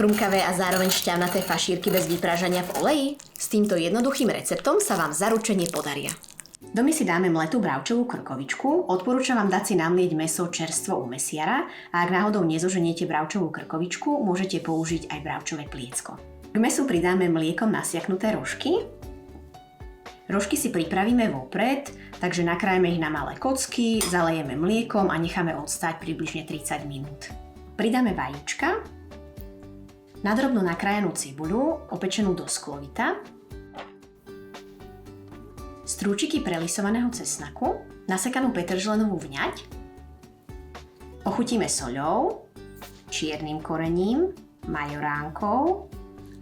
Chrumkavé a zároveň šťavnaté fašírky bez vyprážania v oleji? S týmto jednoduchým receptom sa vám zaručene podaria. Domy si dáme mletú bravčovú krkovičku, odporúčam vám dať si namlieť mäso čerstvo u mesiara a ak náhodou nezoženiete bravčovú krkovičku, môžete použiť aj bravčové pliecko. K mäsu pridáme mliekom nasiaknuté rožky. Rožky si pripravíme vopred, takže nakrájeme ich na malé kocky, zalejeme mliekom a necháme odstať približne 30 minút. Pridáme vajíčka, nadrobno nakrájanú cibuľu, opečenú do sklovita, strúčiky prelisovaného cesnaku, nasekanú petržlenovú vňať, ochutíme soľou, čiernym korením, majoránkou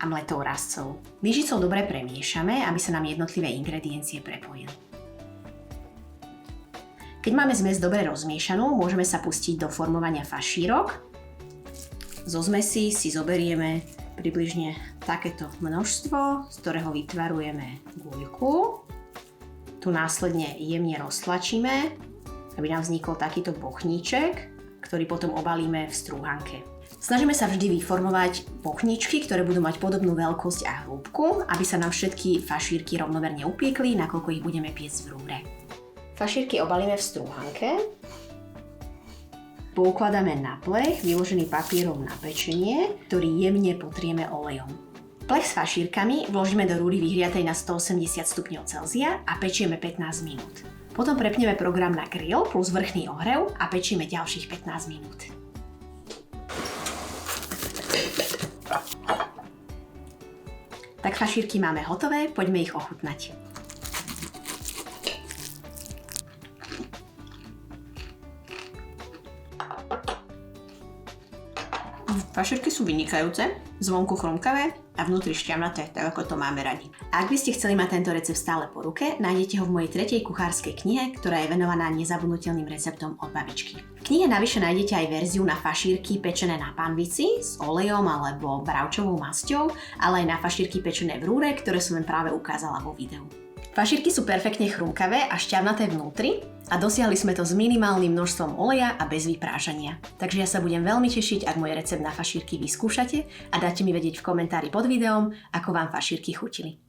a mletou rastcou. Lyžicou dobre premiešame, aby sa nám jednotlivé ingrediencie prepojili. Keď máme zmes dobre rozmiešanú, môžeme sa pustiť do formovania fašírok. Zo zmesi si zoberieme približne takéto množstvo, z ktorého vytvarujeme guľku. Tu následne jemne roztlačíme, aby nám vznikol takýto bochníček, ktorý potom obalíme v strúhanke. Snažíme sa vždy vyformovať bochničky, ktoré budú mať podobnú veľkosť a hrúbku, aby sa nám všetky fašírky rovnomerne upiekli, nakoľko ich budeme piecť v rúre. Fašírky obalíme v strúhanke, poukladáme na plech, vyložený papierom na pečenie, ktorý jemne potrieme olejom. Plech s fašírkami vložíme do rúry vyhriatej na 180 stupňov Celzia a pečieme 15 minút. Potom prepneme program na grill plus vrchný ohrev a pečieme ďalších 15 minút. Tak fašírky máme hotové, poďme ich ochutnať. Fašírky sú vynikajúce, zvonku chrumkavé a vnútri šťavnaté, tak ako to máme radi. A ak by ste chceli mať tento recept stále po ruke, nájdete ho v mojej 3. kuchárskej knihe, ktorá je venovaná nezabudnutelným receptom od babičky. V knihe navyše nájdete aj verziu na fašírky pečené na panvici s olejom alebo bravčovou masťou, ale aj na fašírky pečené v rúre, ktoré som vám práve ukázala vo videu. Fašírky sú perfektne chrumkavé a šťavnaté vnútri a dosiahli sme to s minimálnym množstvom oleja a bez vyprážania. Takže ja sa budem veľmi tešiť, ak môj recept na fašírky vyskúšate a dáte mi vedieť v komentári pod videom, ako vám fašírky chutili.